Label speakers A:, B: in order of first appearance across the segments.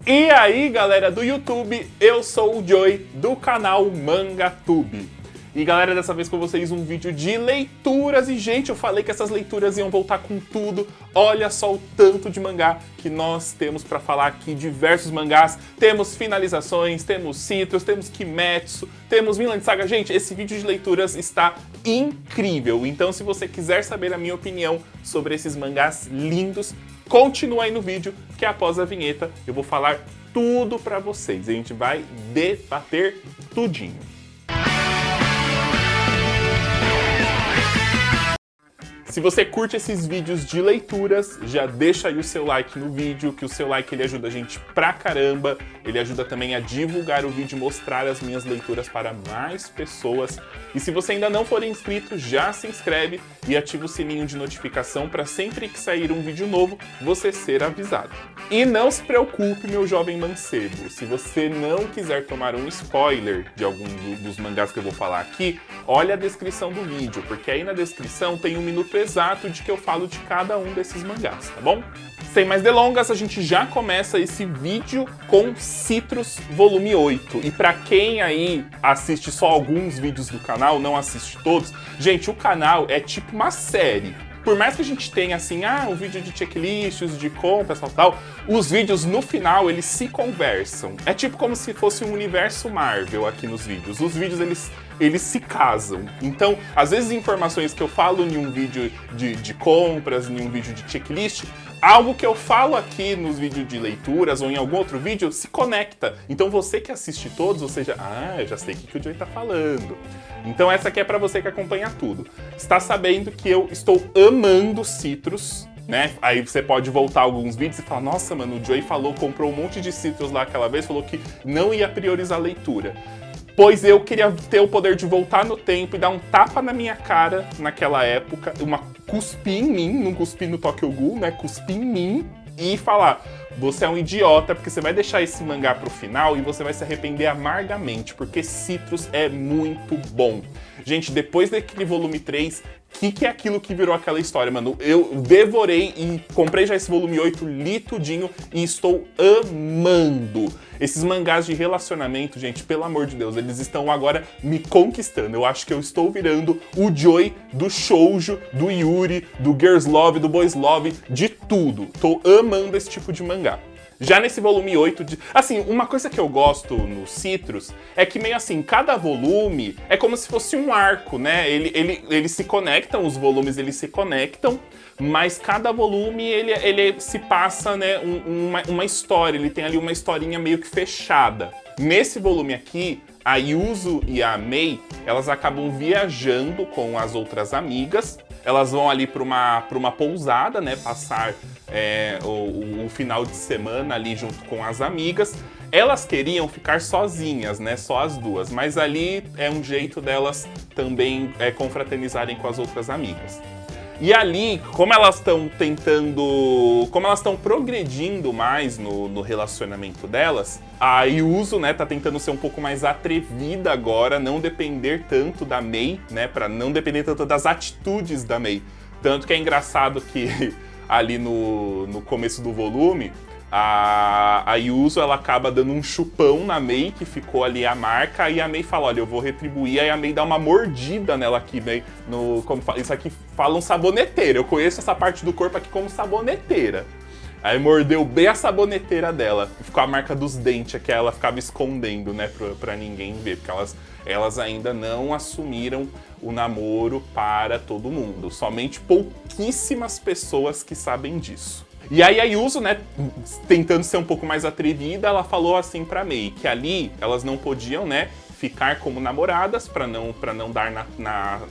A: E aí, galera do YouTube, eu sou o Joey do canal MangaTube. E galera, dessa vez com vocês um vídeo de leituras. E gente, eu falei que essas leituras iam voltar com tudo. Olha só o tanto de mangá que nós temos pra falar aqui, diversos mangás. Temos finalizações, temos Citrus, temos Kimetsu, temos Vinland Saga. Gente, esse vídeo de leituras está incrível. Então se você quiser saber a minha opinião sobre esses mangás lindos, continua aí no vídeo, que após a vinheta eu vou falar tudo pra vocês. A gente vai debater tudinho. Se você curte esses vídeos de leituras, já deixa aí o seu like no vídeo, que o seu like ele ajuda a gente pra caramba. Ele ajuda também a divulgar o vídeo e mostrar as minhas leituras para mais pessoas. E se você ainda não for inscrito, já se inscreve e ativa o sininho de notificação para sempre que sair um vídeo novo, você ser avisado. E não se preocupe, meu jovem mancebo, se você não quiser tomar um spoiler de algum dos mangás que eu vou falar aqui, olha a descrição do vídeo, porque aí na descrição tem um minuto exato de que eu falo de cada um desses mangás, tá bom? Sem mais delongas, a gente já começa esse vídeo com Citrus Volume 8. E pra quem aí assiste só alguns vídeos do canal, não assiste todos, gente, o canal é tipo uma série. Por mais que a gente tenha assim, um vídeo de checklists, de compras, tal, os vídeos no final eles se conversam. É tipo como se fosse um universo Marvel aqui nos vídeos. Os vídeos eles se casam. Então, às vezes informações que eu falo em um vídeo de compras, em um vídeo de checklist, algo que eu falo aqui nos vídeos de leituras ou em algum outro vídeo se conecta. Então você que assiste todos, ou seja, eu já sei o que o Joey tá falando. Então essa aqui é pra você que acompanha tudo. Está sabendo que eu estou amando Citrus, né? Aí você pode voltar alguns vídeos e falar, nossa, mano, o Joey comprou um monte de Citrus lá aquela vez, falou que não ia priorizar a leitura. Pois eu queria ter o poder de voltar no tempo e dar um tapa na minha cara naquela época, cuspir em mim, não cuspir no Tokyo Ghoul, né? Cuspir em mim e falar, você é um idiota, porque você vai deixar esse mangá pro final e você vai se arrepender amargamente, porque Citrus é muito bom. Gente, depois daquele volume 3, o que é aquilo que virou aquela história, mano? Eu devorei e comprei já esse volume 8, li tudinho e estou amando. Esses mangás de relacionamento, gente, pelo amor de Deus, eles estão agora me conquistando. Eu acho que eu estou virando o Joey do shoujo, do yuri, do girls love, do boys love, de tudo. Tô amando esse tipo de mangá. Já nesse volume 8, assim, uma coisa que eu gosto no Citrus é que meio assim, cada volume é como se fosse um arco, né? Eles se conectam, os volumes eles se conectam, mas cada volume ele se passa, né, uma história, ele tem ali uma historinha meio que fechada. Nesse volume aqui, a Yuzu e a Mei, elas acabam viajando com as outras amigas. Elas vão ali para uma pousada, né, passar o final de semana ali junto com as amigas. Elas queriam ficar sozinhas, né, só as duas, mas ali é um jeito delas também confraternizarem com as outras amigas. E ali, como elas estão progredindo mais no relacionamento delas, a Yuzu, né, tá tentando ser um pouco mais atrevida agora, não depender tanto da Mei, né, pra não depender tanto das atitudes da Mei. Tanto que é engraçado que ali no começo do volume, a Yuzu, ela acaba dando um chupão na Mei, que ficou ali a marca, e a Mei fala, olha, eu vou retribuir, aí a Mei dá uma mordida nela aqui, né, isso aqui fala um saboneteira, eu conheço essa parte do corpo aqui como saboneteira. Aí mordeu bem a saboneteira dela, e ficou a marca dos dentes, que ela ficava escondendo, né, pra ninguém ver, porque elas ainda não assumiram o namoro para todo mundo, somente pouquíssimas pessoas que sabem disso. E aí a Yuzu, né, tentando ser um pouco mais atrevida, ela falou assim pra Mei, que ali elas não podiam, né, ficar como namoradas pra não dar na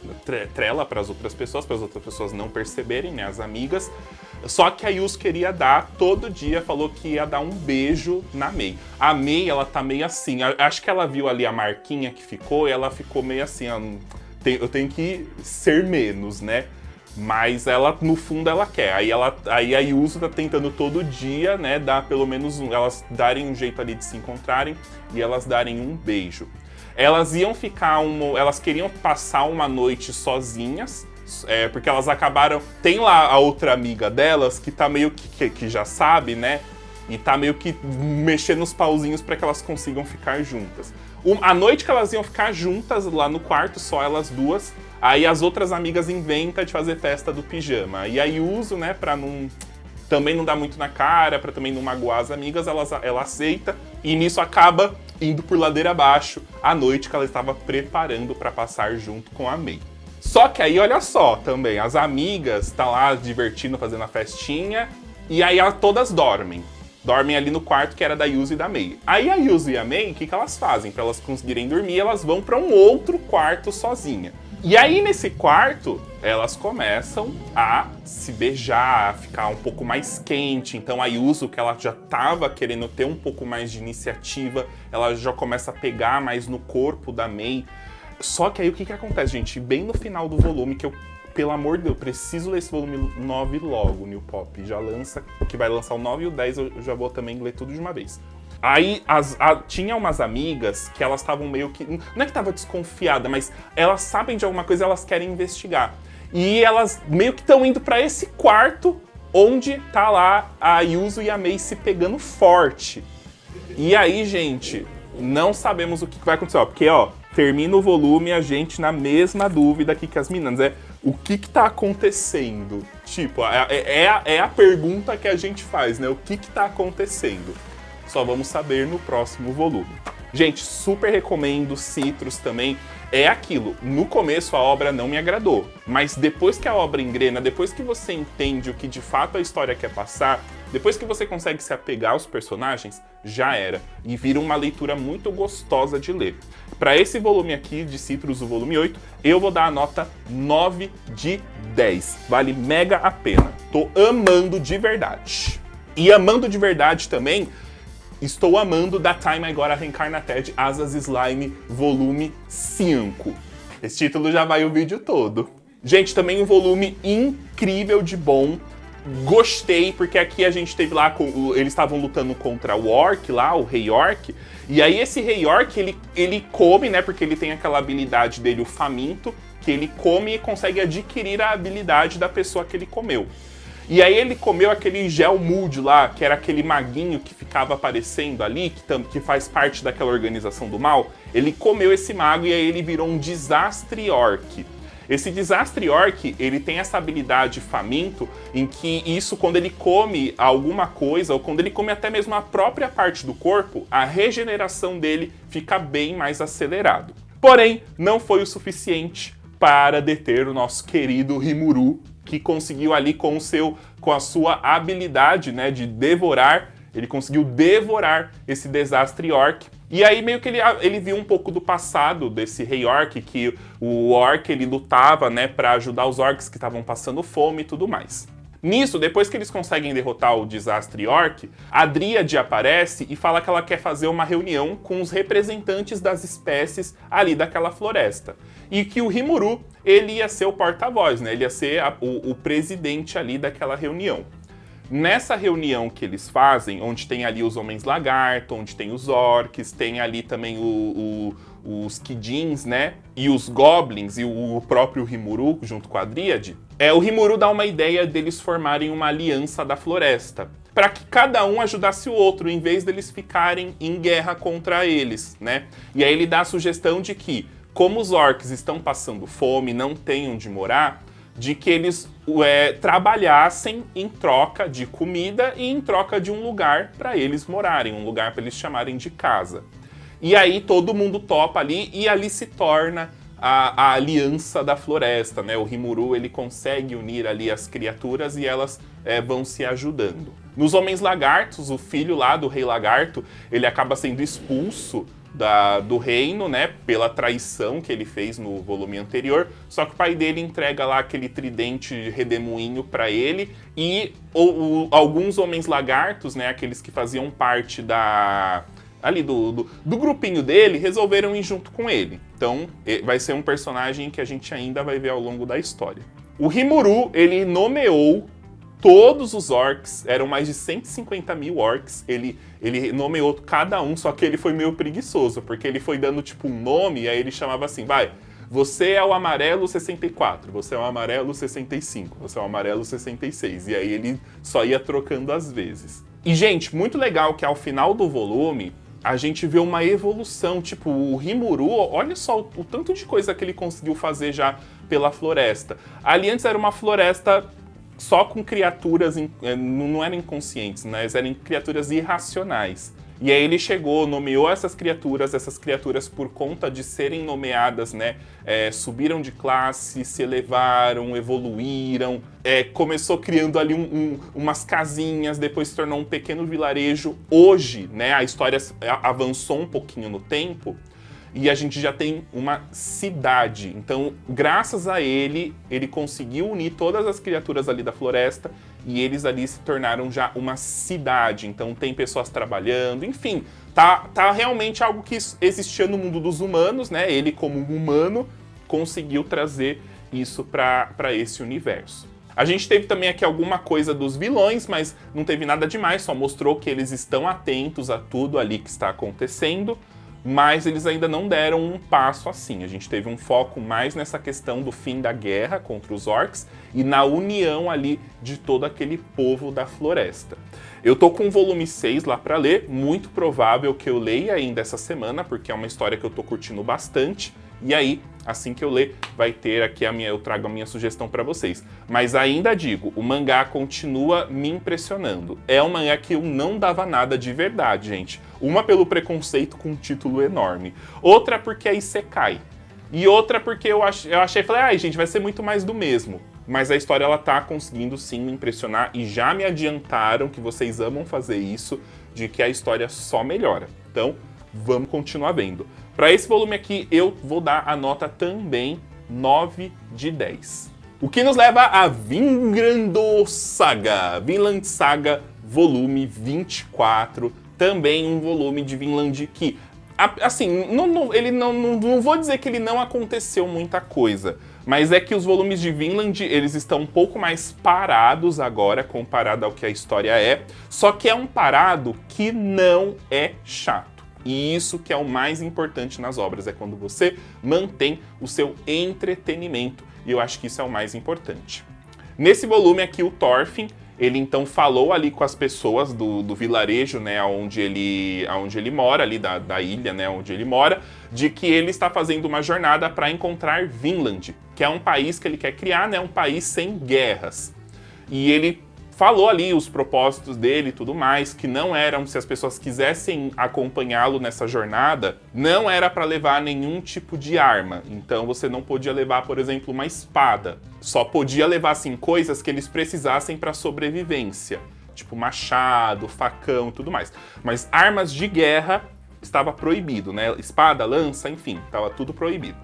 A: trela para as outras pessoas não perceberem, né, as amigas. Só que a Yuzu queria dar todo dia, falou que ia dar um beijo na Mei. A Mei, ela tá meio assim, acho que ela viu ali a marquinha que ficou e ela ficou meio assim, eu tenho que ser menos, né? Mas ela, no fundo, ela quer. Aí a Yuzu tá tentando todo dia, né, dar pelo menos elas darem um jeito ali de se encontrarem e elas darem um beijo. Elas iam elas queriam passar uma noite sozinhas, porque elas acabaram... Tem lá a outra amiga delas que tá meio que já sabe, né, e tá meio que mexendo os pauzinhos para que elas consigam ficar juntas. A noite que elas iam ficar juntas lá no quarto, só elas duas, aí as outras amigas inventam de fazer festa do pijama. E a Yuzu, né, pra não... também não dar muito na cara, pra também não magoar as amigas, ela aceita, e nisso acaba indo por ladeira abaixo a noite que ela estava preparando para passar junto com a Mei. Só que aí, olha só, também, as amigas estão lá divertindo, fazendo a festinha, e aí todas dormem. Dormem ali no quarto que era da Yuzu e da Mei. Aí a Yuzu e a Mei, o que elas fazem? Para elas conseguirem dormir, elas vão para um outro quarto sozinha. E aí, nesse quarto, elas começam a se beijar, a ficar um pouco mais quente. Então a Yuzu, que ela já tava querendo ter um pouco mais de iniciativa, ela já começa a pegar mais no corpo da Mei. Só que aí o que acontece, gente? Bem no final do volume, que eu, pelo amor de Deus, preciso ler esse volume 9 logo, New Pop. Já lança, que vai lançar o 9 e o 10, eu já vou também ler tudo de uma vez. Aí tinha umas amigas que elas estavam meio que... Não é que tava desconfiada, mas elas sabem de alguma coisa e elas querem investigar. E elas meio que estão indo pra esse quarto onde tá lá a Yuzu e a Mei se pegando forte. E aí, gente, não sabemos o que vai acontecer, ó. Porque, ó, termina o volume a gente na mesma dúvida aqui que as meninas. O que tá acontecendo? Tipo, é a pergunta que a gente faz, né? O que tá acontecendo? Só vamos saber no próximo volume. Gente, super recomendo Citrus também. É aquilo, no começo a obra não me agradou, mas depois que a obra engrena, depois que você entende o que de fato a história quer passar, depois que você consegue se apegar aos personagens, já era. E vira uma leitura muito gostosa de ler. Para esse volume aqui de Citrus, o volume 8, eu vou dar a nota 9 de 10. Vale mega a pena. Tô amando de verdade. E amando de verdade também, estou amando da Time I Gotta Reincarnated Asas Slime volume 5. Esse título já vai o vídeo todo. Gente, também um volume incrível de bom. Gostei, porque aqui a gente teve lá, eles estavam lutando contra o Orc lá, o Rei Orc. E aí esse Rei Orc, ele come, né, porque ele tem aquela habilidade dele, o faminto, que ele come e consegue adquirir a habilidade da pessoa que ele comeu. E aí ele comeu aquele Gel Mood lá, que era aquele maguinho que ficava aparecendo ali, que faz parte daquela organização do mal. Ele comeu esse mago e aí ele virou um Desastre Orc. Esse Desastre Orc, ele tem essa habilidade faminto, em que isso, quando ele come alguma coisa, ou quando ele come até mesmo a própria parte do corpo, a regeneração dele fica bem mais acelerado. Porém, não foi o suficiente para deter o nosso querido Rimuru, que conseguiu ali com a sua habilidade, né, de devorar, ele conseguiu devorar esse Desastre Orc. E aí meio que ele viu um pouco do passado desse Rei Orc, que o Orc ele lutava, né, para ajudar os Orcs que estavam passando fome e tudo mais. Nisso, depois que eles conseguem derrotar o Desastre Orc, a Dríade aparece e fala que ela quer fazer uma reunião com os representantes das espécies ali daquela floresta. E que o Rimuru, ele ia ser o porta-voz, né? Ele ia ser o presidente ali daquela reunião. Nessa reunião que eles fazem, onde tem ali os Homens Lagarto, onde tem os Orcs, tem ali também os Kidins, né? E os Goblins e o próprio Rimuru, junto com a Dríade, o Rimuru dá uma ideia deles formarem uma aliança da floresta, para que cada um ajudasse o outro, em vez deles ficarem em guerra contra eles, né? E aí ele dá a sugestão de que, como os Orcs estão passando fome, não têm onde morar, de que eles trabalhassem em troca de comida e em troca de um lugar para eles morarem, um lugar para eles chamarem de casa. E aí todo mundo topa ali e ali se torna a aliança da floresta, né? O Rimuru, ele consegue unir ali as criaturas e elas vão se ajudando. Nos Homens Lagartos, o filho lá do Rei Lagarto, ele acaba sendo expulso do reino, né, pela traição que ele fez no volume anterior, só que o pai dele entrega lá aquele tridente redemoinho para ele e alguns Homens Lagartos, né, aqueles que faziam parte do grupinho dele, resolveram ir junto com ele. Então, vai ser um personagem que a gente ainda vai ver ao longo da história. O Rimuru, ele nomeou todos os Orcs, eram mais de 150 mil Orcs, ele nomeou cada um, só que ele foi meio preguiçoso, porque ele foi dando tipo um nome, e aí ele chamava assim, você é o amarelo 64, você é o amarelo 65, você é o amarelo 66, e aí ele só ia trocando às vezes. E, gente, muito legal que ao final do volume, a gente vê uma evolução. Tipo, o Rimuru, olha só o tanto de coisa que ele conseguiu fazer já pela floresta. Ali antes era uma floresta só com criaturas, não eram inconscientes, né? Eram criaturas irracionais. E aí ele chegou, nomeou essas criaturas por conta de serem nomeadas, né? Subiram de classe, se elevaram, evoluíram. Começou criando ali umas casinhas, depois se tornou um pequeno vilarejo. Hoje, né, a história avançou um pouquinho no tempo e a gente já tem uma cidade. Então, graças a ele conseguiu unir todas as criaturas ali da floresta e eles ali se tornaram já uma cidade. Então tem pessoas trabalhando, enfim, tá realmente algo que existia no mundo dos humanos, né? Ele, como um humano, conseguiu trazer isso para esse universo. A gente teve também aqui alguma coisa dos vilões, mas não teve nada demais, só mostrou que eles estão atentos a tudo ali que está acontecendo, mas eles ainda não deram um passo assim. A gente teve um foco mais nessa questão do fim da guerra contra os orcs e na união ali de todo aquele povo da floresta. Eu tô com o volume 6 lá para ler, muito provável que eu leia ainda essa semana, porque é uma história que eu tô curtindo bastante. E aí, assim que eu ler, vai ter aqui eu trago a minha sugestão para vocês. Mas ainda digo, o mangá continua me impressionando. É um mangá que eu não dava nada de verdade, gente. Uma pelo preconceito com um título enorme. Outra porque é Isekai. E outra porque eu achei, falei, ai gente, vai ser muito mais do mesmo. Mas a história, ela tá conseguindo sim me impressionar e já me adiantaram que vocês amam fazer isso, de que a história só melhora. Então, vamos continuar vendo. Para esse volume aqui, eu vou dar a nota também 9 de 10. O que nos leva a Vinland Saga. Vinland Saga, volume 24. Também um volume de Vinland que, assim, não vou dizer que ele não aconteceu muita coisa, mas é que os volumes de Vinland, eles estão um pouco mais parados agora, comparado ao que a história é, só que é um parado que não é chato. E isso que é o mais importante nas obras, é quando você mantém o seu entretenimento, e eu acho que isso é o mais importante. Nesse volume aqui, o Thorfinn, ele então falou ali com as pessoas do vilarejo, né, onde ele mora, ali da ilha, né, onde ele mora, de que ele está fazendo uma jornada para encontrar Vinland, que é um país que ele quer criar, né, um país sem guerras. E ele falou ali os propósitos dele e tudo mais, que não eram, se as pessoas quisessem acompanhá-lo nessa jornada, não era para levar nenhum tipo de arma. Então você não podia levar, por exemplo, uma espada. Só podia levar, assim, coisas que eles precisassem para sobrevivência. Tipo machado, facão e tudo mais. Mas armas de guerra estava proibido, né? Espada, lança, enfim, estava tudo proibido.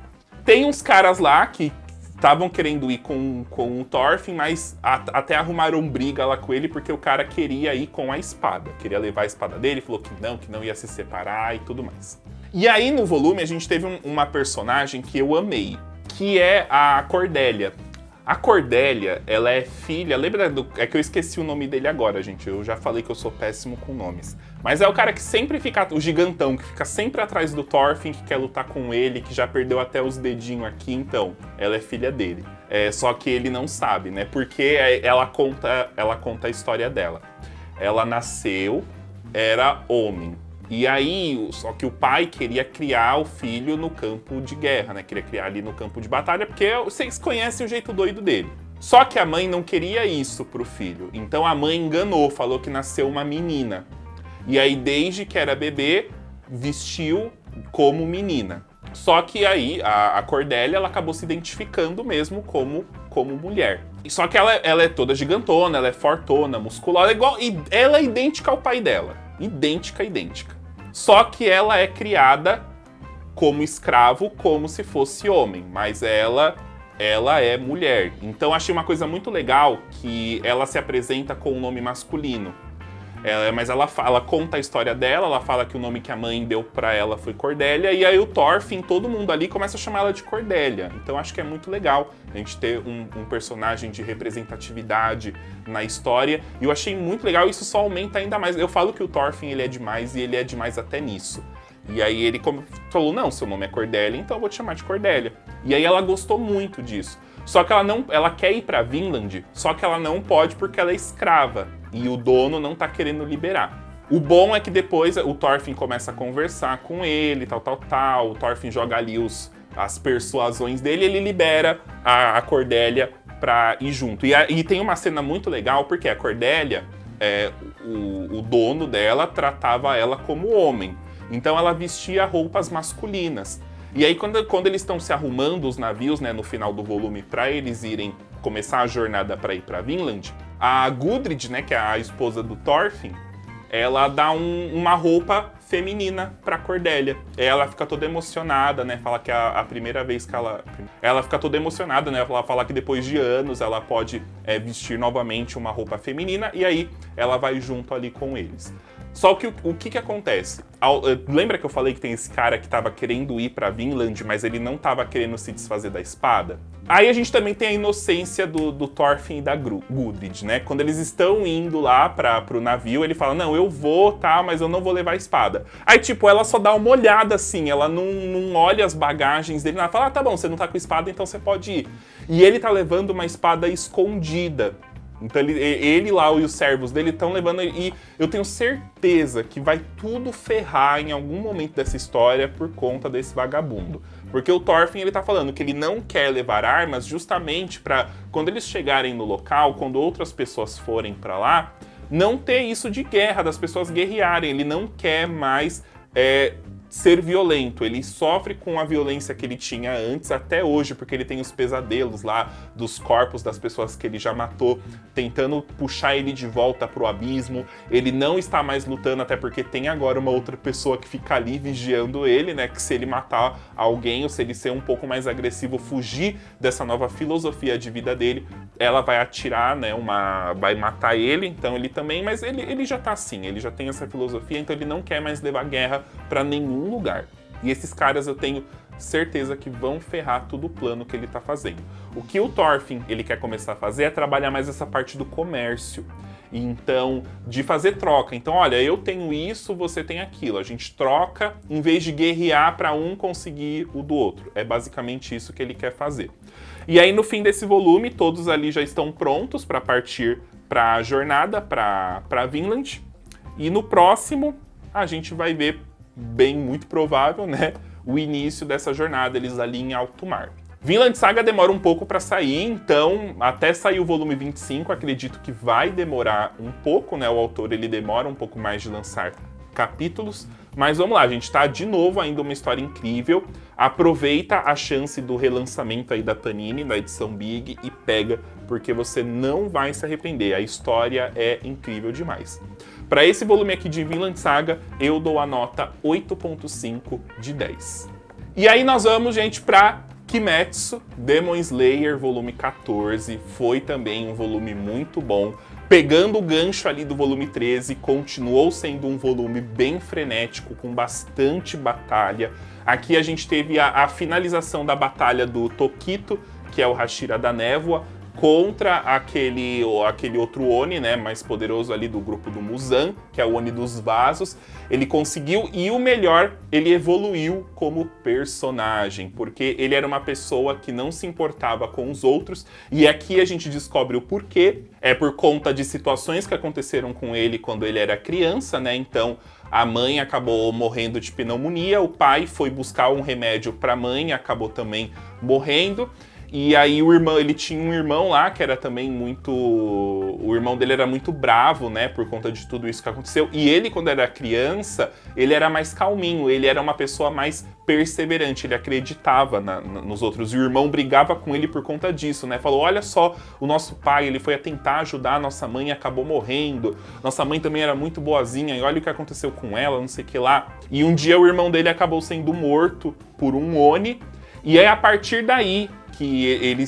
A: Tem uns caras lá que estavam querendo ir com o Thorfinn, mas até arrumaram briga lá com ele, porque o cara queria ir com a espada. Queria levar a espada dele, falou que não ia se separar e tudo mais. E aí no volume a gente teve uma personagem que eu amei, que é a Cordélia. A Cordélia, ela é filha... Lembra é que eu esqueci o nome dele agora, gente. Eu já falei que eu sou péssimo com nomes. Mas é o cara que sempre fica... O gigantão, que fica sempre atrás do Thorfinn, que quer lutar com ele, que já perdeu até os dedinhos aqui. Então, ela é filha dele. Só que ele não sabe, né? Porque ela conta a história dela. Ela nasceu, era homem. E aí, só que o pai queria criar o filho no campo de guerra, né? Queria criar ali no campo de batalha, porque vocês conhecem o jeito doido dele. Só que a mãe não queria isso pro filho. Então a mãe enganou, falou que nasceu uma menina. E aí, desde que era bebê, vestiu como menina. Só que aí, a Cordélia, ela acabou se identificando mesmo como mulher. Só que ela é toda gigantona, ela é fortona, musculosa, ela é idêntica ao pai dela. Idêntica. Só que ela é criada como escravo, como se fosse homem, mas ela é mulher. Então achei uma coisa muito legal que ela se apresenta com um nome masculino. Mas ela conta a história dela, ela fala que o nome que a mãe deu pra ela foi Cordélia, e aí o Thorfinn, todo mundo ali começa a chamar ela de Cordélia. Então acho que é muito legal a gente ter um personagem de representatividade na história, e eu achei muito legal, isso só aumenta ainda mais. Eu falo que o Thorfinn, ele é demais, e ele é demais até nisso. E aí ele falou, não, seu nome é Cordélia, então eu vou te chamar de Cordélia. E aí ela gostou muito disso. Só que ela quer ir pra Vinland, só que ela não pode porque ela é escrava. e o dono não tá querendo liberar. O bom é que depois o Thorfinn começa a conversar com ele, tal. O Thorfinn joga ali as persuasões dele e ele libera a Cordélia pra ir junto. E tem uma cena muito legal, porque a Cordélia, o dono dela tratava ela como homem. Então ela vestia roupas masculinas. E aí quando eles estão se arrumando os navios, né, no final do volume, para eles irem começar a jornada para ir para Vinland, a Gudrid, né, que é a esposa do Thorfinn, ela dá uma roupa feminina pra Cordélia. Ela fica toda emocionada, né? Fala que é a primeira vez que ela fica toda emocionada, né? Ela fala que depois de anos ela pode vestir novamente uma roupa feminina e aí ela vai junto ali com eles. Só que o que acontece? Lembra que eu falei que tem esse cara que tava querendo ir pra Vinland, mas ele não tava querendo se desfazer da espada? Aí a gente também tem a inocência do Thorfinn e da Gudrid, né? Quando eles estão indo lá pro navio, ele fala, não, eu vou, tá, mas eu não vou levar a espada. Aí, tipo, ela só dá uma olhada assim, ela não olha as bagagens dele, ela fala, ah, tá bom, você não tá com espada, então você pode ir. E ele tá levando uma espada escondida. Então ele lá e os servos dele estão levando, e eu tenho certeza que vai tudo ferrar em algum momento dessa história por conta desse vagabundo. Porque o Thorfinn, ele tá falando que ele não quer levar armas justamente para quando eles chegarem no local, quando outras pessoas forem para lá, não ter isso de guerra, das pessoas guerrearem. Ele não quer mais ser violento, ele sofre com a violência que ele tinha antes até hoje, porque ele tem os pesadelos lá dos corpos das pessoas que ele já matou, tentando puxar ele de volta pro abismo. Ele não está mais lutando, até porque tem agora uma outra pessoa que fica ali vigiando ele, né, que se ele matar alguém, ou se ele ser um pouco mais agressivo, fugir dessa nova filosofia de vida dele, ela vai atirar, né, vai matar ele, então ele também, mas ele já tá assim, ele já tem essa filosofia, então ele não quer mais levar guerra pra nenhum lugar. E esses caras eu tenho certeza que vão ferrar todo o plano que ele tá fazendo. O que o Thorfinn ele quer começar a fazer é trabalhar mais essa parte do comércio. Então, de fazer troca. Então, olha, eu tenho isso, você tem aquilo. A gente troca em vez de guerrear para um conseguir o do outro. É basicamente isso que ele quer fazer. E aí, no fim desse volume, todos ali já estão prontos para partir para a jornada, para Vinland. E no próximo, a gente vai ver, bem muito provável, né, o início dessa jornada, eles ali em alto mar. Vinland Saga demora um pouco para sair, então até sair o volume 25, acredito que vai demorar um pouco, né? O autor ele demora um pouco mais de lançar capítulos, mas vamos lá, a gente tá de novo ainda uma história incrível. Aproveita a chance do relançamento aí da Panini, da edição Big, e pega, porque você não vai se arrepender. A história é incrível demais. Para esse volume aqui de Vinland Saga, eu dou a nota 8.5 de 10. E aí nós vamos, gente, para Kimetsu Demon Slayer, volume 14. Foi também um volume muito bom. Pegando o gancho ali do volume 13, continuou sendo um volume bem frenético, com bastante batalha. Aqui a gente teve a finalização da batalha do Tokito, que é o Hashira da Névoa, contra aquele outro Oni, né, mais poderoso ali do grupo do Muzan, que é o Oni dos Vasos. Ele conseguiu, e o melhor, ele evoluiu como personagem, porque ele era uma pessoa que não se importava com os outros, e aqui a gente descobre o porquê. É por conta de situações que aconteceram com ele quando ele era criança, né, então a mãe acabou morrendo de pneumonia, o pai foi buscar um remédio para a mãe, acabou também morrendo. E aí ele tinha um irmão lá que era também muito... O irmão dele era muito bravo, né, por conta de tudo isso que aconteceu. E ele, quando era criança, ele era mais calminho, ele era uma pessoa mais perseverante, ele acreditava nos outros. E o irmão brigava com ele por conta disso, né? Falou, olha só, o nosso pai, ele foi a tentar ajudar a nossa mãe e acabou morrendo. Nossa mãe também era muito boazinha e olha o que aconteceu com ela, não sei o que lá. E um dia o irmão dele acabou sendo morto por um Oni. E é a partir daí que ele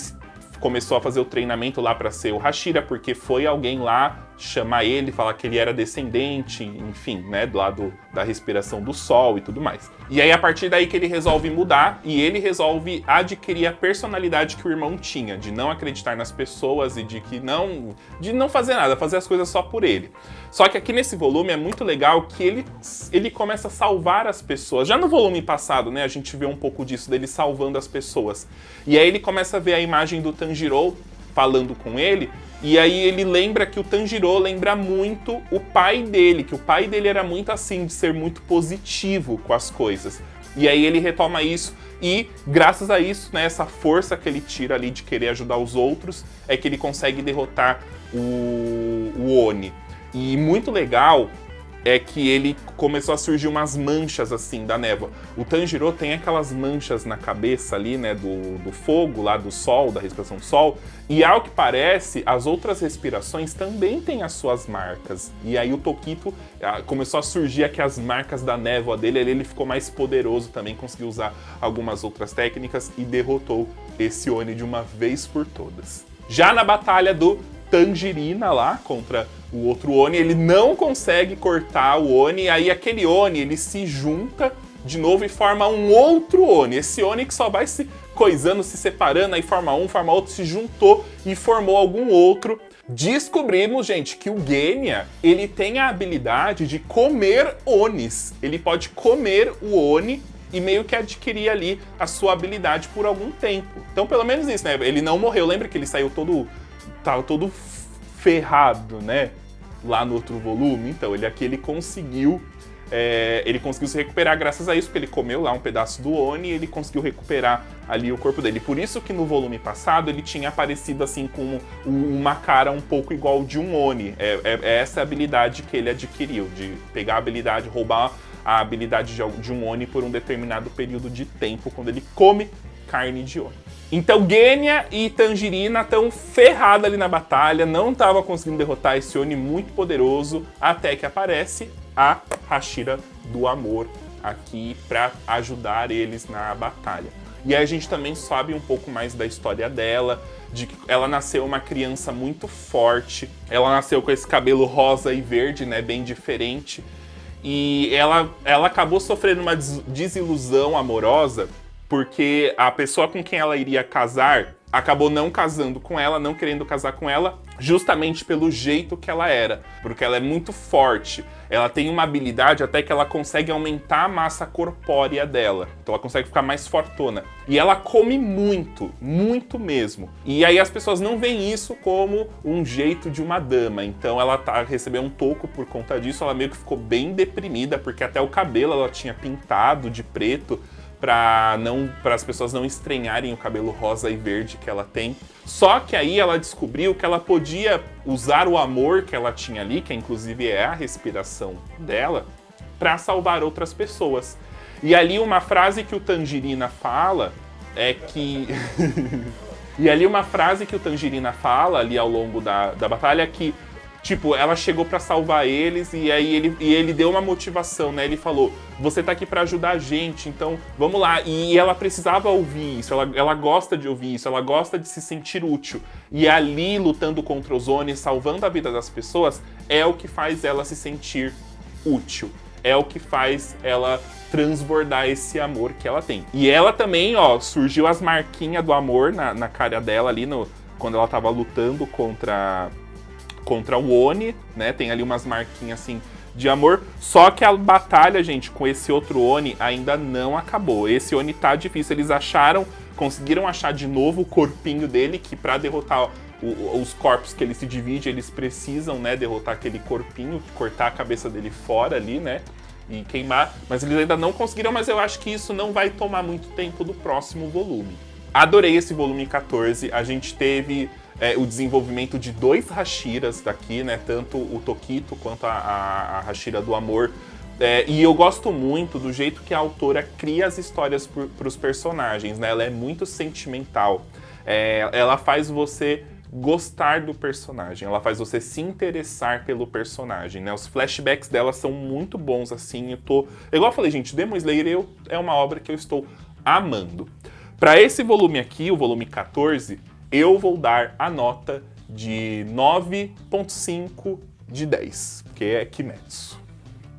A: começou a fazer o treinamento lá para ser o Hashira, porque foi alguém lá chamar ele, falar que ele era descendente, enfim, né, do lado da respiração do sol e tudo mais. E aí, a partir daí que ele resolve mudar, e ele resolve adquirir a personalidade que o irmão tinha, de não acreditar nas pessoas e de não fazer nada, fazer as coisas só por ele. Só que aqui nesse volume é muito legal que ele começa a salvar as pessoas. Já no volume passado, né, a gente vê um pouco disso, dele salvando as pessoas. E aí ele começa a ver a imagem do Tanjiro falando com ele, E aí ele lembra que o Tanjiro lembra muito o pai dele, que o pai dele era muito assim, de ser muito positivo com as coisas. E aí ele retoma isso e, graças a isso, né, essa força que ele tira ali de querer ajudar os outros, é que ele consegue derrotar o Oni. E muito legal é que ele começou a surgir umas manchas assim da névoa. O Tanjiro tem aquelas manchas na cabeça ali, né, do fogo, lá do sol, da respiração do sol, e ao que parece, as outras respirações também têm as suas marcas. E aí o Tokito começou a surgir aqui as marcas da névoa dele, ele ficou mais poderoso também, conseguiu usar algumas outras técnicas e derrotou esse Oni de uma vez por todas. Já na batalha do Tanjirina lá, contra o outro Oni, ele não consegue cortar o Oni, e aí aquele Oni, ele se junta de novo e forma um outro Oni. Esse Oni que só vai se coisando, se separando, aí forma um, forma outro, se juntou e formou algum outro. Descobrimos, gente, que o Genya, ele tem a habilidade de comer Onis. Ele pode comer o Oni e meio que adquirir ali a sua habilidade por algum tempo. Então, pelo menos isso, né? Ele não morreu. Lembra que ele saiu tava todo ferrado, né? Lá no outro volume. Então, ele conseguiu se recuperar graças a isso, porque ele comeu lá um pedaço do Oni e ele conseguiu recuperar ali o corpo dele. Por isso que no volume passado ele tinha aparecido assim com uma cara um pouco igual de um Oni. Essa é a habilidade que ele adquiriu, de pegar a habilidade, roubar a habilidade de um Oni por um determinado período de tempo, quando ele come carne de Oni. Então Genya e Tanjirina estão ferrados ali na batalha, não estavam conseguindo derrotar esse Oni muito poderoso, até que aparece a Hashira do Amor aqui para ajudar eles na batalha. E aí a gente também sabe um pouco mais da história dela, de que ela nasceu uma criança muito forte, ela nasceu com esse cabelo rosa e verde, né, bem diferente, e ela acabou sofrendo uma desilusão amorosa, porque a pessoa com quem ela iria casar acabou não casando com ela, não querendo casar com ela, justamente pelo jeito que ela era. Porque ela é muito forte. Ela tem uma habilidade até que ela consegue aumentar a massa corpórea dela. Então ela consegue ficar mais fortona. E ela come muito, muito mesmo. E aí as pessoas não veem isso como um jeito de uma dama. Então ela recebeu um toco por conta disso. Ela meio que ficou bem deprimida, porque até o cabelo ela tinha pintado de preto, para as pessoas não estranharem o cabelo rosa e verde que ela tem. Só que aí ela descobriu que ela podia usar o amor que ela tinha ali, que inclusive é a respiração dela, para salvar outras pessoas. E ali uma frase que o Tanjirina fala é que... E ali uma frase que o Tanjirina fala ali ao longo da batalha é que, tipo, ela chegou pra salvar eles e aí ele deu uma motivação, né? Ele falou, você tá aqui pra ajudar a gente, então vamos lá. E ela precisava ouvir isso, ela gosta de ouvir isso, ela gosta de se sentir útil. E ali, lutando contra os Oni, salvando a vida das pessoas, é o que faz ela se sentir útil. É o que faz ela transbordar esse amor que ela tem. E ela também, ó, surgiu as marquinhas do amor na cara dela ali, quando ela tava lutando contra o Oni, né? Tem ali umas marquinhas assim de amor. Só que a batalha, gente, com esse outro Oni ainda não acabou. Esse Oni tá difícil. Eles conseguiram achar de novo o corpinho dele, que pra derrotar os corpos que ele se divide, eles precisam, né, derrotar aquele corpinho, cortar a cabeça dele fora ali, né? E queimar. Mas eles ainda não conseguiram, mas eu acho que isso não vai tomar muito tempo do próximo volume. Adorei esse volume 14. A gente teve o desenvolvimento de 2 Hashiras daqui, né? Tanto o Tokito quanto a Hashira do Amor. E eu gosto muito do jeito que a autora cria as histórias para os personagens, né? Ela é muito sentimental. Ela faz você gostar do personagem, ela faz você se interessar pelo personagem, né? Os flashbacks dela são muito bons, assim. Igual eu falei, gente, Demon Slayer é uma obra que eu estou amando. Para esse volume aqui, o volume 14, eu vou dar a nota de 9.5 de 10, porque é Kimetsu.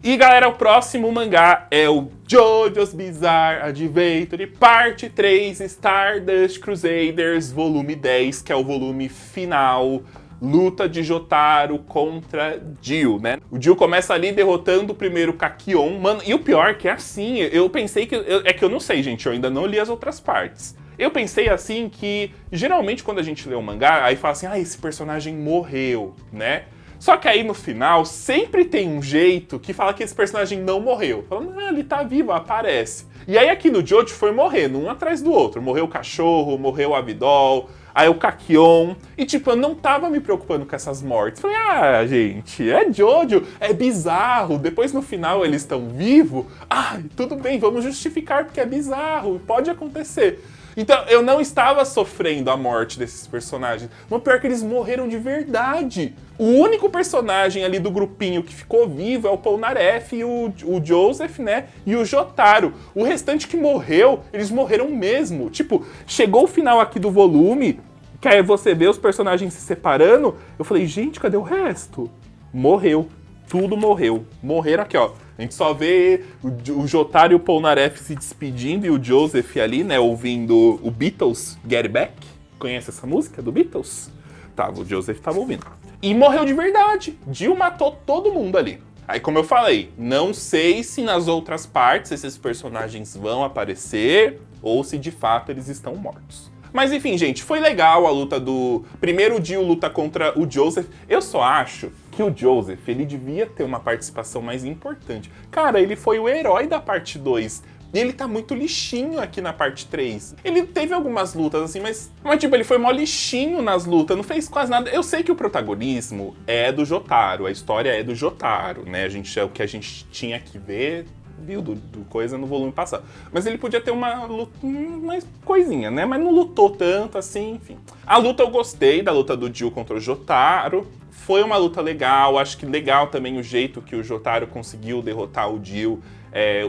A: E galera, o próximo mangá é o JoJo's Bizarre Adventure Parte 3 Stardust Crusaders Volume 10, que é o volume final, luta de Jotaro contra Jill, né? O Jill começa ali derrotando o primeiro Kakion, mano, e o pior é que é assim, eu pensei que... É que eu não sei, gente, eu ainda não li as outras partes. Eu pensei assim que, geralmente quando a gente lê um mangá, aí fala assim, ah, esse personagem morreu, né? Só que aí no final, sempre tem um jeito que fala que esse personagem não morreu. Falando, ah, ele tá vivo, aparece. E aí aqui no Jojo foi morrendo, um atrás do outro. Morreu o cachorro, morreu o Abidol, aí o Kakion. E tipo, eu não tava me preocupando com essas mortes. Falei, ah, gente, é Jojo, é bizarro. Depois no final eles estão vivos. Ah, tudo bem, vamos justificar porque é bizarro, pode acontecer. Então, eu não estava sofrendo a morte desses personagens. Mas pior que eles morreram de verdade. O único personagem ali do grupinho que ficou vivo é o Polnareff e o Joseph, né? E o Jotaro. O restante que morreu, eles morreram mesmo. Tipo, chegou o final aqui do volume, que aí você vê os personagens se separando. Eu falei, gente, cadê o resto? Morreu. Tudo morreu. Morreram aqui, ó. A gente só vê o Jotaro e o Polnareff se despedindo e o Joseph ali, né, ouvindo o Beatles, Get Back. Conhece essa música do Beatles? Tava, o Joseph tava ouvindo. E morreu de verdade. Jill matou todo mundo ali. Aí, como eu falei, não sei se nas outras partes esses personagens vão aparecer ou se de fato eles estão mortos. Mas enfim, gente, foi legal a luta do... Primeiro o Jill luta contra o Joseph. Eu só acho que o Joseph, ele devia ter uma participação mais importante. Cara, ele foi o herói da parte 2. E ele tá muito lixinho aqui na parte 3. Ele teve algumas lutas assim, mas tipo, ele foi mó lixinho nas lutas, não fez quase nada. Eu sei que o protagonismo é do Jotaro, a história é do Jotaro, né? É o que a gente tinha que ver, viu, do coisa no volume passado. Mas ele podia ter uma luta, mais coisinha, né? Mas não lutou tanto assim, enfim. A luta eu gostei, da luta do Jill contra o Jotaro. Foi uma luta legal, acho que legal também o jeito que o Jotaro conseguiu derrotar o Jill.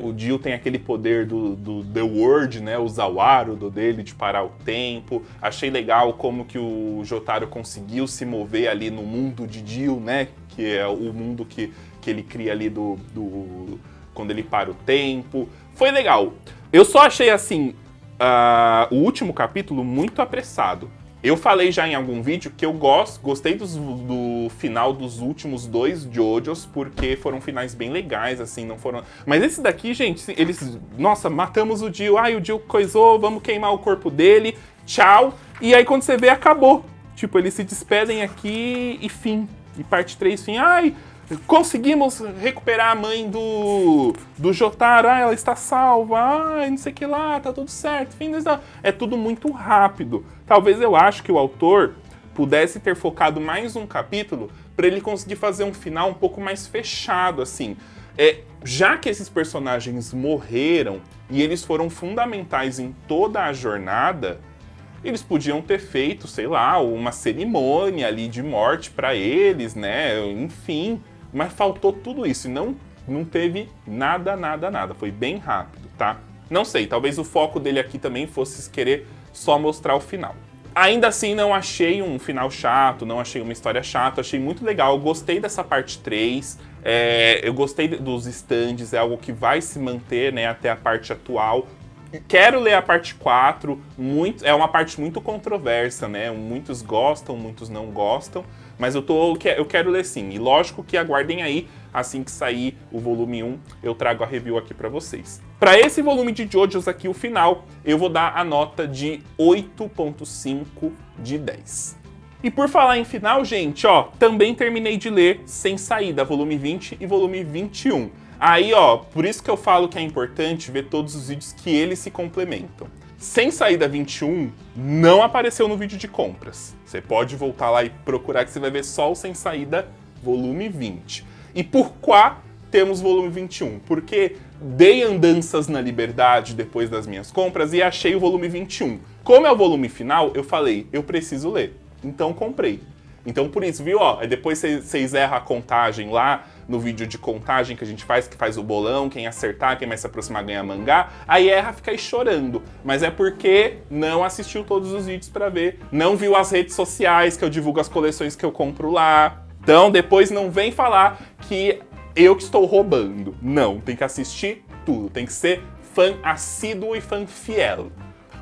A: O Jill tem aquele poder do The Word, né? O Zawaru dele de parar o tempo. Achei legal como que o Jotaro conseguiu se mover ali no mundo de Jill, né? Que é o mundo que ele cria ali quando ele para o tempo. Foi legal. Eu só achei, assim, o último capítulo muito apressado. Eu falei já em algum vídeo que eu gostei do final dos últimos 2 Jojos, porque foram finais bem legais, assim, não foram... Mas esse daqui, gente, eles... Nossa, matamos o Jill, o Jill coisou, vamos queimar o corpo dele, tchau. E aí quando você vê, acabou. Tipo, eles se despedem aqui e fim. E parte 3, fim. Conseguimos recuperar a mãe do Jotaro, ela está salva, não sei o que lá, tá tudo certo. Fim, é tudo muito rápido. Talvez eu acho que o autor pudesse ter focado mais um capítulo para ele conseguir fazer um final um pouco mais fechado, assim. Já que esses personagens morreram e eles foram fundamentais em toda a jornada, eles podiam ter feito, sei lá, uma cerimônia ali de morte para eles, né? Enfim, mas faltou tudo isso e não teve nada. Foi bem rápido, tá? Não sei, talvez o foco dele aqui também fosse querer só mostrar o final. Ainda assim, não achei um final chato, não achei uma história chata, achei muito legal. Eu gostei dessa parte 3, eu gostei dos stands, é algo que vai se manter, né, até a parte atual. Quero ler a parte 4, é uma parte muito controversa, né? Muitos gostam, muitos não gostam, mas eu quero ler sim. E lógico que aguardem aí, assim que sair o volume 1, eu trago a review aqui pra vocês. Pra esse volume de Jojos aqui, o final, eu vou dar a nota de 8.5 de 10. E por falar em final, gente, também terminei de ler Sem Saída, volume 20 e volume 21. Aí, por isso que eu falo que é importante ver todos os vídeos que eles se complementam. Sem Saída 21 não apareceu no vídeo de compras. Você pode voltar lá e procurar que você vai ver só o Sem Saída volume 20. E por quá temos volume 21? Porque dei andanças na Liberdade depois das minhas compras e achei o volume 21. Como é o volume final, eu falei, eu preciso ler. Então comprei. Então por isso, viu? Depois vocês erram a contagem lá no vídeo de contagem que a gente faz, que faz o bolão, quem acertar, quem mais se aproximar ganha mangá. Aí erra, fica aí chorando. Mas é porque não assistiu todos os vídeos pra ver. Não viu as redes sociais que eu divulgo as coleções que eu compro lá. Então depois não vem falar que eu que estou roubando. Não, tem que assistir tudo. Tem que ser fã assíduo e fã fiel.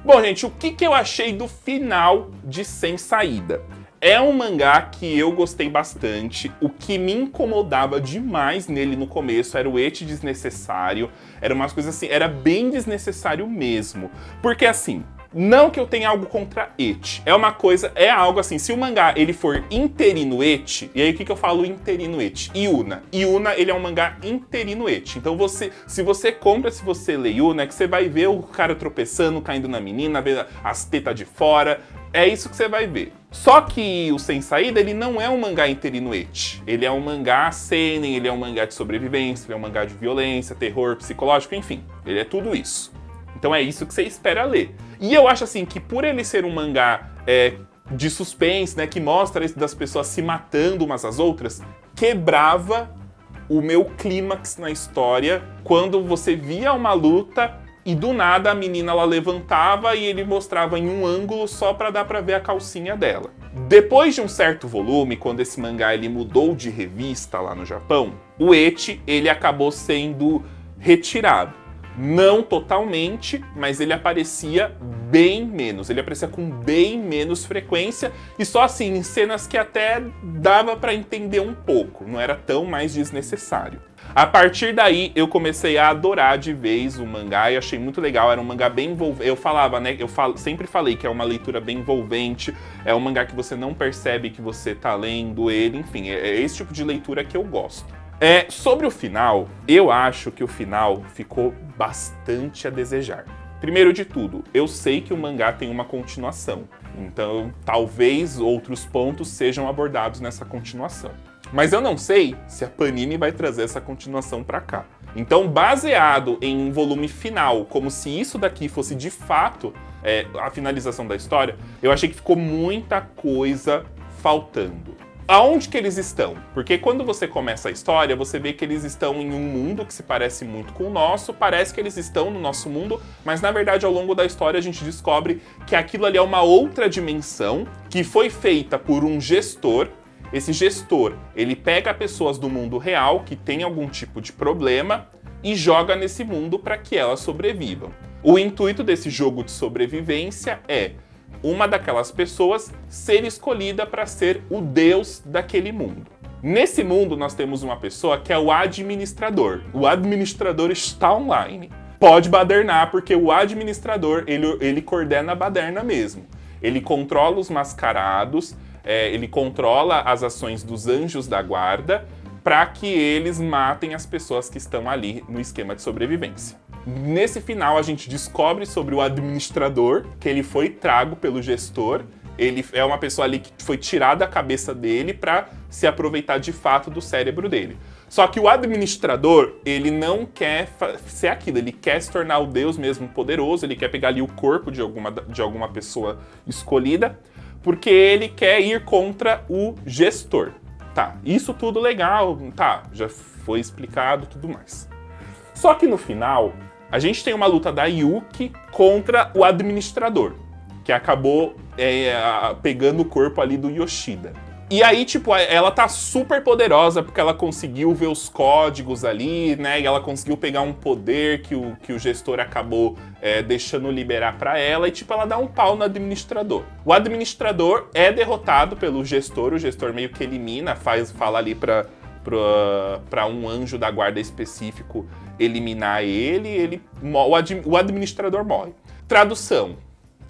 A: Bom, gente, o que eu achei do final de Sem Saída? É um mangá que eu gostei bastante. O que me incomodava demais nele no começo era o ecchi desnecessário. Era umas coisas assim, era bem desnecessário mesmo. Porque assim, Não que eu tenha algo contra ecchi. É uma coisa, é algo assim, se o mangá ele for interino ecchi, e aí o que eu falo interino ecchi? Yuna. Yuna, ele é um mangá interino ecchi. Então se você compra, se você lê Yuna, é que você vai ver o cara tropeçando, caindo na menina, ver as tetas de fora. É isso que você vai ver. Só que o Sem Saída, ele não é um mangá interino ecchi. Ele é um mangá seinen, ele é um mangá de sobrevivência, ele é um mangá de violência, terror, psicológico, enfim. Ele é tudo isso. Então é isso que você espera ler. E eu acho assim que por ele ser um mangá de suspense, né, que mostra isso das pessoas se matando umas às outras, quebrava o meu clímax na história quando você via uma luta e do nada a menina ela levantava e ele mostrava em um ângulo só pra dar pra ver a calcinha dela. Depois de um certo volume, quando esse mangá ele mudou de revista lá no Japão, o ecchi ele acabou sendo retirado. Não totalmente, mas ele aparecia bem menos. Ele aparecia com bem menos frequência e só assim, em cenas que até dava pra entender um pouco. Não era tão mais desnecessário. A partir daí, eu comecei a adorar de vez o mangá e achei muito legal. Era um mangá bem envolvente. Eu falava, né? Sempre falei que é uma leitura bem envolvente. É um mangá que você não percebe que você tá lendo ele. Enfim, é esse tipo de leitura que eu gosto. Sobre o final, eu acho que o final ficou bastante a desejar. Primeiro de tudo, eu sei que o mangá tem uma continuação, então talvez outros pontos sejam abordados nessa continuação. Mas eu não sei se a Panini vai trazer essa continuação pra cá. Então, baseado em um volume final, como se isso daqui fosse de fato a finalização da história, eu achei que ficou muita coisa faltando. Aonde que eles estão? Porque quando você começa a história, você vê que eles estão em um mundo que se parece muito com o nosso, parece que eles estão no nosso mundo, mas na verdade ao longo da história a gente descobre que aquilo ali é uma outra dimensão que foi feita por um gestor. Esse gestor, ele pega pessoas do mundo real que tem algum tipo de problema e joga nesse mundo para que elas sobrevivam. O intuito desse jogo de sobrevivência é uma daquelas pessoas ser escolhida para ser o deus daquele mundo. Nesse mundo, nós temos uma pessoa que é o administrador. O administrador está online. Pode badernar, porque o administrador, ele coordena a baderna mesmo. Ele controla os mascarados, ele controla as ações dos anjos da guarda para que eles matem as pessoas que estão ali no esquema de sobrevivência. Nesse final, a gente descobre sobre o administrador, que ele foi trago pelo gestor. Ele é uma pessoa ali que foi tirada a cabeça dele para se aproveitar de fato do cérebro dele. Só que o administrador, ele não quer ser aquilo, ele quer se tornar o deus mesmo poderoso, ele quer pegar ali o corpo de alguma pessoa escolhida, porque ele quer ir contra o gestor. Tá, isso tudo legal, tá, já foi explicado tudo mais. Só que no final, a gente tem uma luta da Yuki contra o administrador, que acabou pegando o corpo ali do Yoshida. E aí, tipo, ela tá super poderosa porque ela conseguiu ver os códigos ali, né? E ela conseguiu pegar um poder que o gestor acabou deixando liberar pra ela e, tipo, ela dá um pau no administrador. O administrador é derrotado pelo gestor, o gestor meio que elimina, fala ali pra um anjo da guarda específico eliminar ele, o administrador morre. Tradução: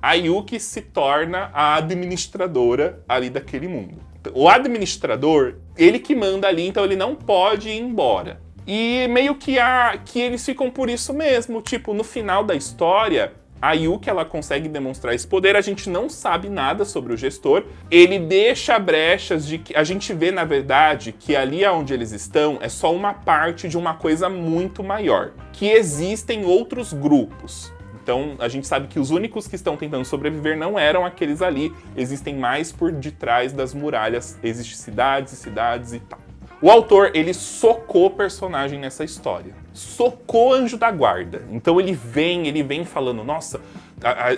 A: a Yuki se torna a administradora ali daquele mundo. O administrador, ele que manda ali, então ele não pode ir embora. E meio que eles ficam por isso mesmo. Tipo, no final da história, a Yuki, ela consegue demonstrar esse poder. A gente não sabe nada sobre o gestor. Ele deixa brechas de que a gente vê, na verdade, que ali onde eles estão é só uma parte de uma coisa muito maior. Que existem outros grupos. Então, a gente sabe que os únicos que estão tentando sobreviver não eram aqueles ali. Existem mais por detrás das muralhas. Existem cidades e cidades e tal. O autor, ele socou personagem nessa história. Socou anjo da guarda. Então ele vem falando, nossa,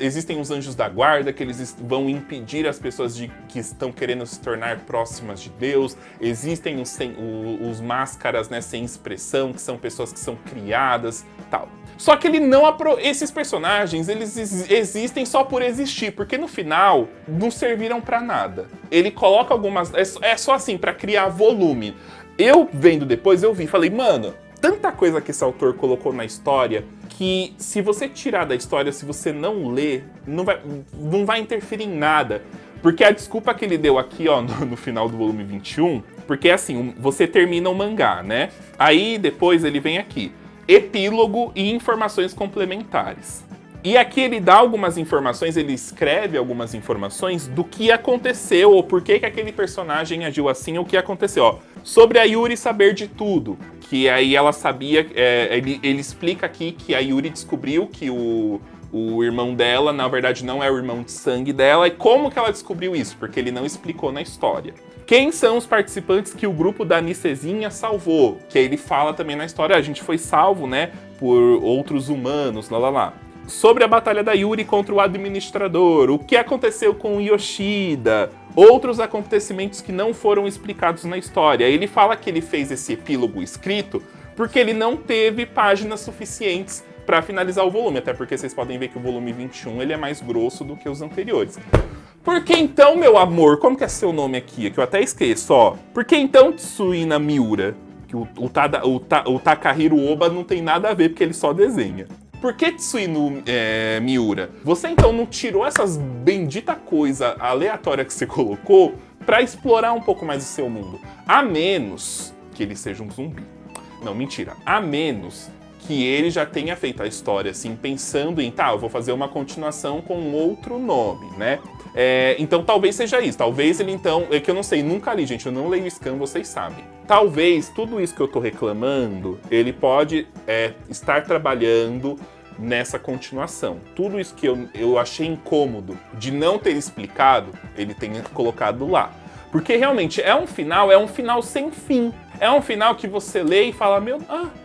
A: existem os anjos da guarda que eles vão impedir as pessoas que estão querendo se tornar próximas de Deus. Existem os máscaras, né, sem expressão, que são pessoas que são criadas, tal. Só que ele não esses personagens, eles existem só por existir, porque no final não serviram pra nada. Ele coloca algumas... É só assim, pra criar volume. Eu, vendo depois, eu falei, mano, tanta coisa que esse autor colocou na história que se você tirar da história, se você não ler, não vai interferir em nada. Porque a desculpa que ele deu aqui, ó, no final do volume 21, porque assim, você termina o mangá, né? Aí depois ele vem aqui, epílogo e informações complementares. E aqui ele dá algumas informações, ele escreve algumas informações do que aconteceu, ou por que aquele personagem agiu assim, ou o que aconteceu. Ó, sobre a Yuri saber de tudo, que aí ela sabia, ele explica aqui que a Yuri descobriu que o irmão dela, na verdade, não é o irmão de sangue dela, e como que ela descobriu isso? Porque ele não explicou na história. Quem são os participantes que o grupo da Nicezinha salvou? Que aí ele fala também na história, a gente foi salvo, né, por outros humanos, lá. Sobre a batalha da Yuri contra o administrador, o que aconteceu com o Yoshida, outros acontecimentos que não foram explicados na história. Ele fala que ele fez esse epílogo escrito porque ele não teve páginas suficientes para finalizar o volume, até porque vocês podem ver que o volume 21 ele é mais grosso do que os anteriores. Por que então, meu amor, como que é seu nome aqui? Que eu até esqueço, ó. Por que então Tsuina Miura? Que o Takahiro Oba não tem nada a ver, porque ele só desenha. Por que Tsuino Miura? Você então não tirou essas bendita coisa aleatória que você colocou pra explorar um pouco mais o seu mundo? A menos que ele seja um zumbi. Não, mentira. A menos que ele já tenha feito a história assim, pensando em, tá, eu vou fazer uma continuação com outro nome, né? Então talvez seja isso. Talvez ele então... É que eu não sei, nunca li, gente. Eu não leio Scan, vocês sabem. Talvez tudo isso que eu tô reclamando, ele pode estar trabalhando nessa continuação. Tudo isso que eu achei incômodo de não ter explicado, ele tenha colocado lá. Porque realmente é um final sem fim. É um final que você lê e fala,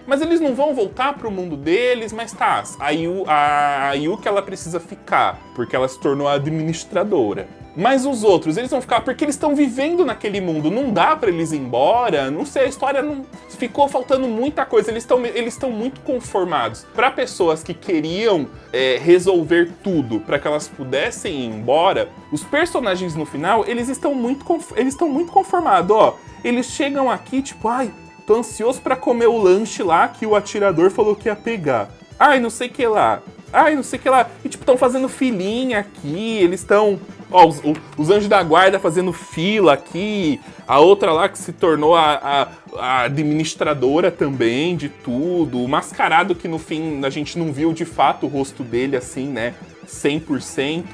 A: mas eles não vão voltar pro mundo deles, mas tá, a Yuki ela precisa ficar, porque ela se tornou a administradora. Mas os outros, eles vão ficar porque eles estão vivendo naquele mundo, não dá pra eles ir embora, não sei, a história não... Ficou faltando muita coisa, eles estão muito conformados. Para pessoas que queriam resolver tudo, para que elas pudessem ir embora, os personagens no final, eles estão muito conformados, ó. Eles chegam aqui, tipo, ai, tô ansioso pra comer o lanche lá que o atirador falou que ia pegar. Ai, não sei o que lá. Ai, não sei o que lá. E, tipo, estão fazendo filinha aqui, eles estão... Ó, os anjos da guarda fazendo fila aqui. A outra lá que se tornou a administradora também de tudo. O mascarado que no fim a gente não viu de fato o rosto dele assim, né? 100%.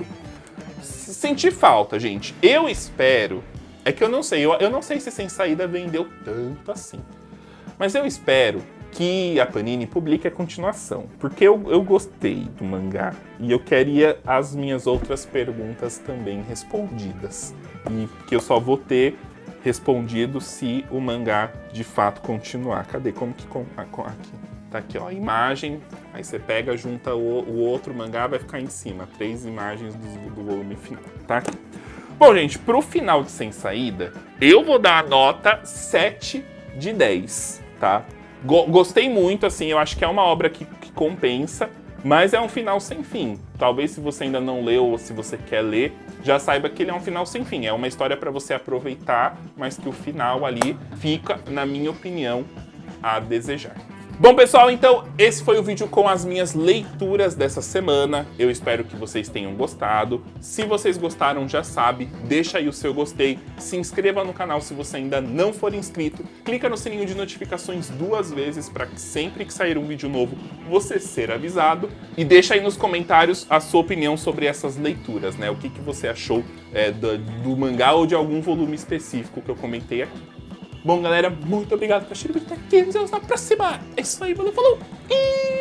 A: Senti falta, gente. Eu espero... É que eu não sei. Eu não sei se Sem Saída vendeu tanto assim. Mas eu espero que a Panini publique a continuação. Porque eu gostei do mangá e eu queria as minhas outras perguntas também respondidas. E que eu só vou ter respondido se o mangá de fato continuar. Cadê? Como que... Aqui. Tá aqui, ó, a imagem. Aí você pega, junta o outro mangá, vai ficar em cima. 3 imagens do volume final, tá? Bom, gente, pro final de Sem Saída, eu vou dar a nota 7 de 10, tá? Gostei muito, assim, eu acho que é uma obra que compensa, mas é um final sem fim. Talvez se você ainda não leu ou se você quer ler, já saiba que ele é um final sem fim. É uma história para você aproveitar, mas que o final ali fica, na minha opinião, a desejar. Bom, pessoal, então esse foi o vídeo com as minhas leituras dessa semana. Eu espero que vocês tenham gostado. Se vocês gostaram, já sabe, deixa aí o seu gostei, se inscreva no canal se você ainda não for inscrito, clica no sininho de notificações 2 vezes para que sempre que sair um vídeo novo você ser avisado, e deixa aí nos comentários a sua opinião sobre essas leituras, né? O que você achou do mangá ou de algum volume específico que eu comentei aqui. Bom, galera, muito obrigado por assistir o vídeo até aqui. Nos vemos na próxima. É isso aí, valeu, falou! E...